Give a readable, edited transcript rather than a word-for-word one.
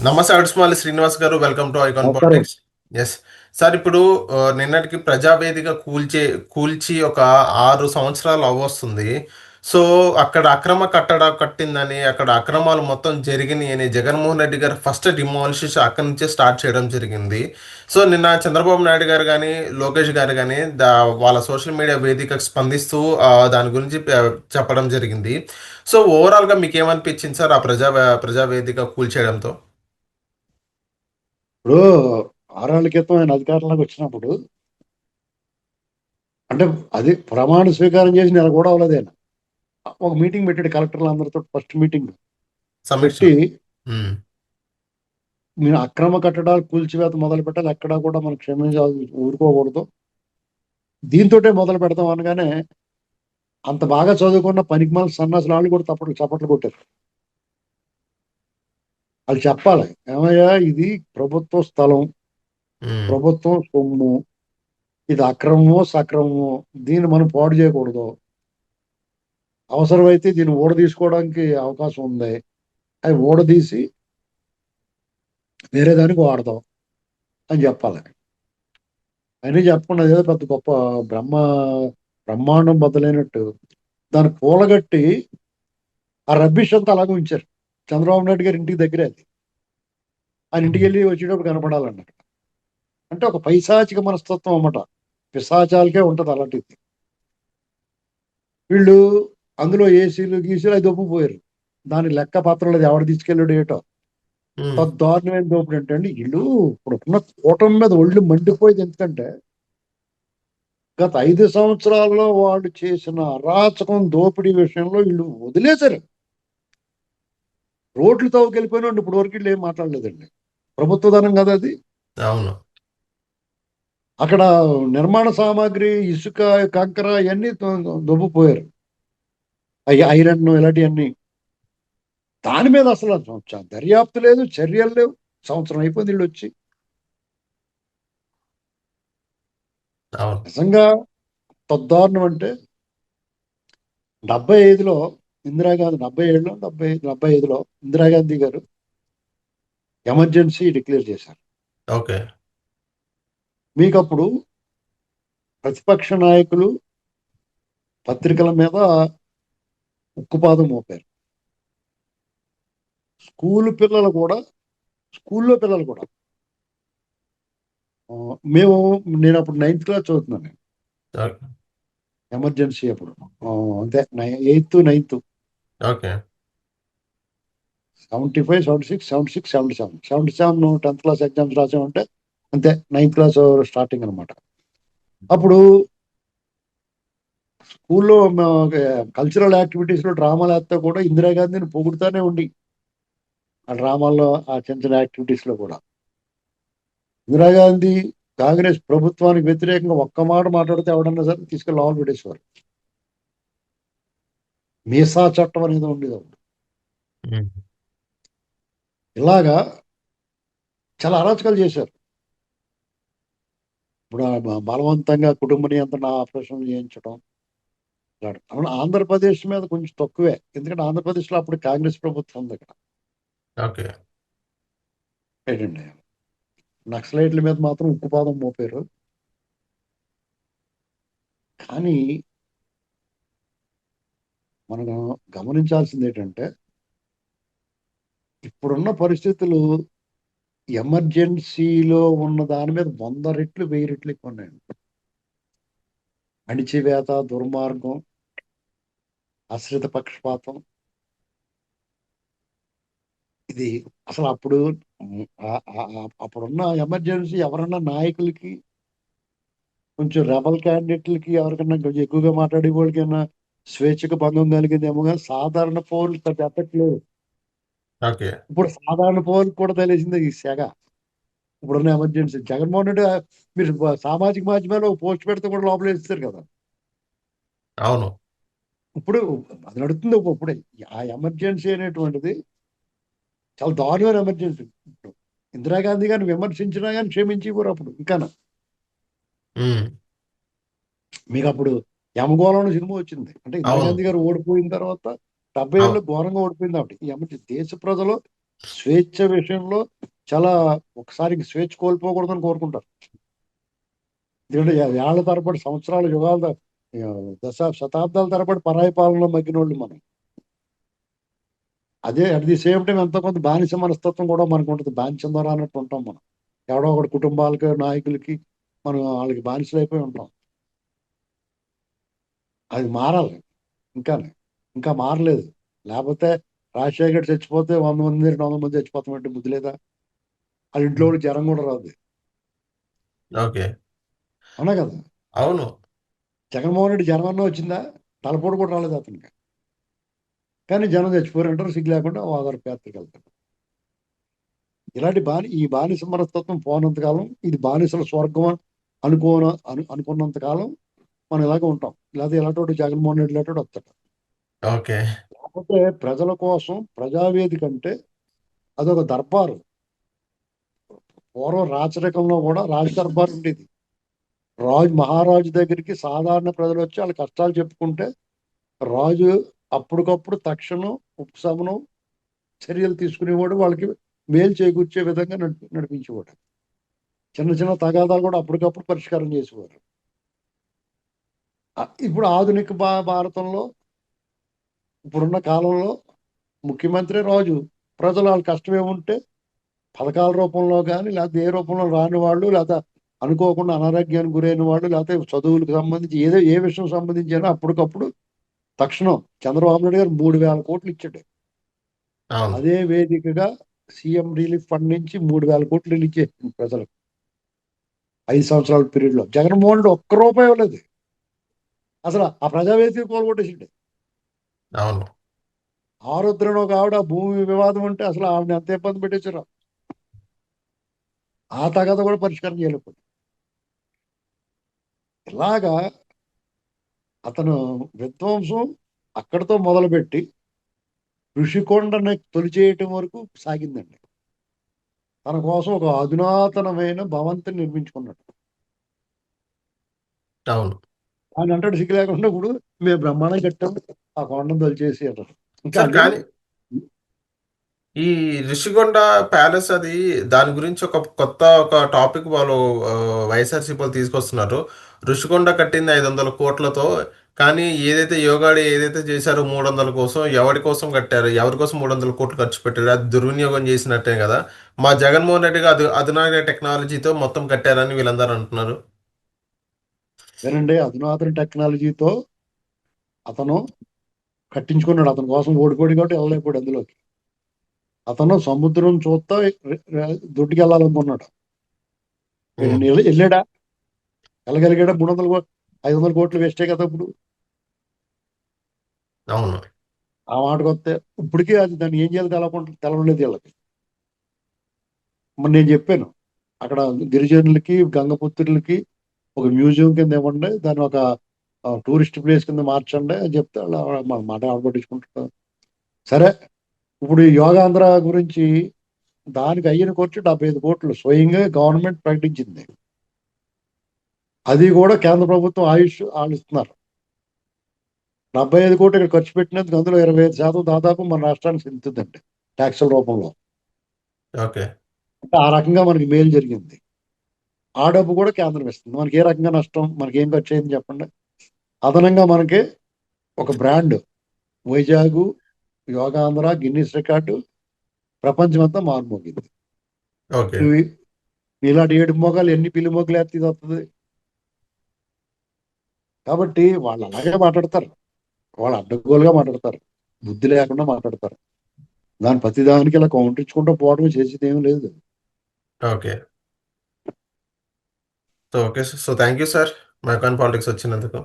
నమస్తే అడుసుమాలి శ్రీనివాస్ గారు, welcome to icon నమస్కారం. పాలిటిక్స్. ఎస్ సార్, ఇప్పుడు నిన్నటికి ప్రజావేదిక కూల్చి ఒక 6 సంవత్సరాలు అవ్వొస్తుంది. సో అక్కడ అక్రమ కట్టడ కట్టిందని, అక్కడ అక్రమాలు మొత్తం జరిగినాయి అని జగన్మోహన్ రెడ్డి గారు ఫస్ట్ డిమాలిష్ అక్కడి నుంచే స్టార్ట్ చేయడం జరిగింది. సో నిన్న చంద్రబాబు నాయుడు గారు కానీ, లోకేష్ గారు కానీ వాళ్ళ సోషల్ మీడియా వేదికకు స్పందిస్తూ దాని గురించి చెప్పడం జరిగింది. సో ఓవరాల్గా మీకు ఏమనిపించింది సార్ ఆ ప్రజావేదిక కూల్చేయడంతో? ఇప్పుడు 6 ఏళ్ల క్రితం ఆయన అధికారంలోకి వచ్చినప్పుడు అంటే అది ప్రమాణ స్వీకారం చేసి నెల కూడా అవ్వలేదు ఆయన. ఒక మీటింగ్ పెట్టాడు కలెక్టర్లు అందరితో, ఫస్ట్ మీటింగ్ సమీక్ష. పెట్టి ఉమ్. మీరు అక్రమ కట్టడాలు కూల్చివేత మొదలు పెట్టాలి, ఎక్కడా కూడా మనం క్షమించాలి, ఊరుకోకూడదు, దీంతోటే మొదలు పెడతాం అనగానే అంత బాగా చదువుకున్న పనికిమాల సన్నాసులు వాళ్ళు కూడా చప్పట్లు కొట్టారు. వాళ్ళు చెప్పాలి, ఏమయ్యా ఇది ప్రభుత్వ స్థలం, ఉమ్. ప్రభుత్వం సొమ్ము, ఇది అక్రమమో సక్రమమో, దీన్ని మనం పాడు చేయకూడదు, అవసరమైతే దీన్ని తీసుకోవడానికి అవకాశం ఉంది, అవి తీసి వేరే దానికి వాడదాం అని చెప్పాలి. అని చెప్పకుండా ఏదో పెద్ద గొప్ప బ్రహ్మ బ్రహ్మాండం బద్దలైనట్టు దాన్ని కూలగట్టి ఆ రబ్బిష్ అంతా అలాగే ఉంచారు. చంద్రబాబు నాయుడు గారి ఇంటికి దగ్గరే అది. ఆయన ఇంటికి ఉమ్. వెళ్ళి వచ్చేటప్పుడు కనపడాలన్నమాట. అంటే ఒక పైశాచిక మనస్తత్వం అన్నమాట. పిశాచాలకే ఉంటది అలాంటిది. వీళ్ళు అందులో ఏసీలు గీసీలు అది దొబ్బిపోయారు. దాని లెక్క పత్రం లేదు, ఎవడు తీసుకెళ్ళాడు ఏటో. ఉమ్. దారుణమైన దోపిడీ అంటే అండి వీళ్ళు ఇప్పుడున్న కూటమి మీద ఒళ్ళు మండిపోయేది. ఎందుకంటే గత 5 సంవత్సరాల్లో వాళ్ళు చేసిన అరాచకం దోపిడీ విషయంలో వీళ్ళు వదిలేశారు. రోడ్లు తవ్వుకెళ్ళిపోయినా ఇప్పుడు వరకు వీళ్ళు ఏం మాట్లాడలేదండి. ప్రభుత్వ ధనం కదా అది. అవును. అక్కడ నిర్మాణ సామాగ్రి, ఇసుక, కంకర ఇవన్నీ దొబ్బిపోయారు. ఐరన్ ఇలాంటివన్నీ. దాని మీద అసలు దర్యాప్తు లేదు, చర్యలు లేవు. సంవత్సరం అయిపోయింది వీళ్ళు వచ్చి. అవును. నిజంగా తద్దారుణం అంటే 75లో ఇందిరాగాంధీ, 77లో 75లో ఇందిరాగాంధీ గారు ఎమర్జెన్సీ డిక్లేర్ చేశారు. ఓకే. మీకు అప్పుడు ప్రతిపక్ష నాయకులు పత్రికల మీద ఉక్కుపాదం మోపారు. స్కూల్లో పిల్లలు కూడా ఆ, మేము నేను అప్పుడు 9th క్లాస్ చదువుతున్నాను. ఓకే. ఎమర్జెన్సీ అప్పుడు అంతే 8th 9th okay. 75 76 76 77 77 10th class exams రాసామంటే అంతే 9th క్లాస్ స్టార్టింగ్ అనమాట. అప్పుడు స్కూల్లో కల్చరల్ యాక్టివిటీస్ లో డ్రామాలు వేస్తే కూడా ఇందిరాగాంధీని పొగుడుతానే ఉండి, ఆ డ్రామాల్లో ఆ చిన్న చిన్న యాక్టివిటీస్ లో కూడా ఇందిరాగాంధీ కాంగ్రెస్ ప్రభుత్వానికి వ్యతిరేకంగా ఒక్క మాట మాట్లాడితే ఎవడన్నా సరే తీసుకెళ్ళి లోపల పెట్టేసేవారు. మీసా చట్టం అనేది ఉండేది అప్పుడు. ఉమ్. ఇలాగా చాలా అరాచకాలు చేశారు. ఇప్పుడు బలవంతంగా కుటుంబ నియంత్రణ ఆపరేషన్ చేయించడం. అవును, ఆంధ్రప్రదేశ్ మీద కొంచెం తక్కువే, ఎందుకంటే ఆంధ్రప్రదేశ్లో అప్పుడు కాంగ్రెస్ ప్రభుత్వం ఉంది ఇక్కడ. ఓకే. ఏంటండి, నక్సలైట్ల మీద మాత్రం ఉక్కుపాదం మోపారు. కానీ మనం గమనించాల్సింది ఏంటంటే ఇప్పుడున్న పరిస్థితులు ఎమర్జెన్సీలో ఉన్న దాని మీద 100 రెట్లు 1000 రెట్లు ఎక్కువ ఉన్నాయండి. అణిచివేత, దుర్మార్గం, అశ్రిత పక్షపాతం. ఇది అసలు అప్పుడు అప్పుడున్న ఎమర్జెన్సీ ఎవరన్నా నాయకులకి, కొంచెం రెబల్ క్యాండిడేట్లకి, ఎవరికన్నా కొంచెం ఎక్కువగా మాట్లాడే వాళ్ళకైనా స్వేచ్ఛకు భంగం కలిగిందేమో, కానీ సాధారణ పౌరులు ఎత్తట్లేదు. ఓకే. ఇప్పుడు సాధారణ పౌరులకు కూడా తెలిసిందే ఈ సెగ. ఇప్పుడున్న ఎమర్జెన్సీ జగన్మోహన్ రెడ్డి మీరు సామాజిక మాధ్యమాల్లో పోస్ట్ పెడితే కూడా లోపల వేస్తారు కదా. అవును. ఇప్పుడు అది నడుస్తుంది. ఇప్పుడే ఆ ఎమర్జెన్సీ అనేటువంటిది చాలా దారుణమైన ఎమర్జెన్సీ. ఇప్పుడు ఇందిరాగాంధీ గారిని విమర్శించినా కానీ క్షమించేవారు అప్పుడు. ఇంకా ఉమ్. మీకు అప్పుడు యమగోళం సినిమా వచ్చింది. అంటే అవును. ఇందిరాగాంధీ గారు ఓడిపోయిన తర్వాత 70 ఏళ్ళు అవును. ఘోరంగా ఓడిపోయింది. కాబట్టి ఈ ఎమర్జెన్సీ దేశ ప్రజలు స్వేచ్ఛ విషయంలో చాలా ఒకసారి స్వేచ్ఛ కోల్పోకూడదని కోరుకుంటారు. ఎందుకంటే ఏళ్ల తరబడి సంవత్సరాల శతాబ్దాల తరబడి పరాయి పాలనలో మగ్గినోళ్ళు మనం. అదే అట్ ది సేమ్ టైం ఎంతో కొంత బానిస మనస్తత్వం కూడా మనకు ఉంటుంది. బానిసం ద్వారా అన్నట్టు ఉంటాం మనం. ఎవడో ఒకటి కుటుంబాలకి, నాయకులకి మనం వాళ్ళకి బానిసలైపోయి ఉంటాం. అది మారాలి ఇంకా. ఇంకా మారలేదు. లేకపోతే రాజశేఖర్ చచ్చిపోతే 100 మంది 200 మంది చచ్చిపోతామంటే బుద్ధి లేదా? వాళ్ళ ఇంట్లో ఉమ్. వాళ్ళకి జ్వరం కూడా రాదు. ఓకే. అవునా కదా? అవును. జగన్మోహన్ రెడ్డి జ్వరం అన్నా వచ్చిందా? తలపోటు కూడా రాలేదు అతనికి. కానీ జనం చచ్చిపోయారంటారు, సిగ్గు లేకుండా ఓదార్పు యాత్రకి వెళ్తారు. ఇలాంటి ఈ బానిస మనస్తత్వం పోనంతకాలం, ఇది బానిసల స్వర్గం అనుకున్నంత కాలం మనం ఇలాగే ఉంటాం. లేదా ఇలాంటి జగన్మోహన్ రెడ్డి ఇలాంటి వస్తాడు. ఓకే. కాకపోతే ప్రజల కోసం ప్రజావేదిక అంటే అదొక దర్బారు. పూర్వం రాచరికంలో కూడా రాజ దర్బారు ఉండేది. మహారాజు దగ్గరికి సాధారణ ప్రజలు వచ్చి వాళ్ళ కష్టాలు చెప్పుకుంటే రాజు అప్పటికప్పుడు తక్షణం ఉపశమనం చర్యలు తీసుకునేవాడు, వాళ్ళకి మేలు చేకూర్చే విధంగా నడిపించేవాడు. చిన్న చిన్న తగాదాలు కూడా అప్పటికప్పుడు పరిష్కారం చేసేవారు. ఇప్పుడు ఆధునిక భారతంలో ఇప్పుడున్న కాలంలో ముఖ్యమంత్రి రాజు. ప్రజలు వాళ్ళ కష్టం ఏముంటే పథకాల రూపంలో కానీ, లేకపోతే ఏ రూపంలో రాని వాళ్ళు, లేకపోతే అనుకోకుండా అనారోగ్యానికి గురైన వాళ్ళు, లేకపోతే చదువులకు సంబంధించి ఏ విషయం సంబంధించి అప్పటికప్పుడు తక్షణం చంద్రబాబు నాయుడు గారు 3,000 కోట్లు ఇచ్చాడు. అవును. అదే వేదికగా సీఎం రిలీఫ్ ఫండ్ నుంచి 3,000 కోట్లు రిలీజ్ చేసింది ప్రజలకు 5 సంవత్సరాల పీరియడ్ లో. జగన్మోహన్ రెడ్డి ఒక్క రూపాయి ఇవ్వలేదు. అసలు ఆ ప్రజావేదిక కోల్గొట్టేసిండే. అవును. ఆరుద్రను ఒక ఆవిడ భూమి వివాదం అంటే అసలు ఆవిడ ఎంత ఇబ్బంది పెట్టించారు. ఆ తగాద కూడా పరిష్కారం చేయలేకపోయింది. ఇలాగా అతను విధ్వంసం అక్కడితో మొదలుపెట్టి ఋషికొండని తొలిచేయటం వరకు సాగిందండి. తన కోసం ఒక అధునాతనమైన భవంతిని నిర్మించుకున్నాడు. అవును. ఆయన అంటాడు సిగ్గు లేకుండా, ఇప్పుడు మేము బ్రహ్మాండం కట్టాం, ఆ కొండను తొలిచేసి అంటారు. ఇంకా సార్ ఆల్రెడీ కానీ ఈ రిషికొండ ప్యాలెస్ అది, దాని గురించి ఒక టాపిక్ వాళ్ళు వైఎస్ఆర్సీపీ వాళ్ళు తీసుకొస్తున్నారు. ఋషికొండ కట్టింది 500 కోట్లతో. కానీ ఏదైతే యోగాడి ఏదైతే చేశారో 300 కోసం, ఎవరి కోసం కట్టారు, ఎవరి కోసం 300 కోట్లు ఖర్చు పెట్టారు, అది దుర్వినియోగం చేసినట్టే కదా. మా జగన్మోహన్ రెడ్డి గారు అధునాతన టెక్నాలజీతో మొత్తం కట్టారని వీళ్ళందరూ అంటున్నారు. వినండి, అధునాతన టెక్నాలజీతో అతను కట్టించుకున్నాడు. అతని కోసం ఓడిపోయి కాబట్టి వెళ్ళలేకపోయాడు అందులోకి. అతను సముద్రం చూస్తా దొడ్డికి వెళ్ళాలనుకున్నాడు. ఉమ్. వెళ్ళాడా? వెళ్ళగలిగాడా? 500 కోట్లు వేస్టే కదా ఇప్పుడు. అవును. ఆ మాటకు వస్తే ఇప్పటికీ అది దాన్ని ఏం చేయాలి తెలవలేదు వీళ్ళకి. మరి నేను చెప్పాను, అక్కడ గిరిజనులకి గంగపుత్రులకి ఒక మ్యూజియం కింద ఇవ్వండి, దాన్ని ఒక టూరిస్ట్ ప్లేస్ కింద మార్చండి అని చెప్తే వాళ్ళు మన మాట ఆడబట్టించుకుంటారు. సరే, ఇప్పుడు ఈ యోగాంధ్ర గురించి దానికి అయ్యిన ఖర్చు 75 కోట్లు స్వయంగా గవర్నమెంట్ ప్రకటించింది. అది కూడా కేంద్ర ప్రభుత్వం వాళ్ళు ఇస్తున్నారు. 75 కోట్లు ఇక్కడ ఖర్చు పెట్టినందుకు అందులో 25% దాదాపు మన రాష్ట్రానికి చెందుతుందండి ట్యాక్సుల రూపంలో. ఓకే. అంటే ఆ రకంగా మనకి మేలు జరిగింది. ఆ డబ్బు కూడా కేంద్రం ఇస్తుంది. మనకి ఏ రకంగా నష్టం, మనకి ఏం ఖర్చు అయింది చెప్పండి. అదనంగా మనకి ఒక brand Vizag Yogandhra Guinness record ప్రపంచమంతా మారుమోగింది. ఓకే. నువ్వు ఇలాంటి 7 మోగాలు ఎన్ని పిల్లి మోగలు ఎత్తి వస్తుంది. కాబట్టి వాళ్ళు అలాగే మాట్లాడతారు. వాళ్ళు అడ్డగోలుగా మాట్లాడతారు. బుద్ధి లేకుండా మాట్లాడతారు. ప్రతిదానికి ఇలా కౌంటర్ ఇచ్చుకుంటూ పోవడం చేసేది ఏం లేదు. Okay. So okay. So thank you sir, mic on politics వచ్చినందుకు.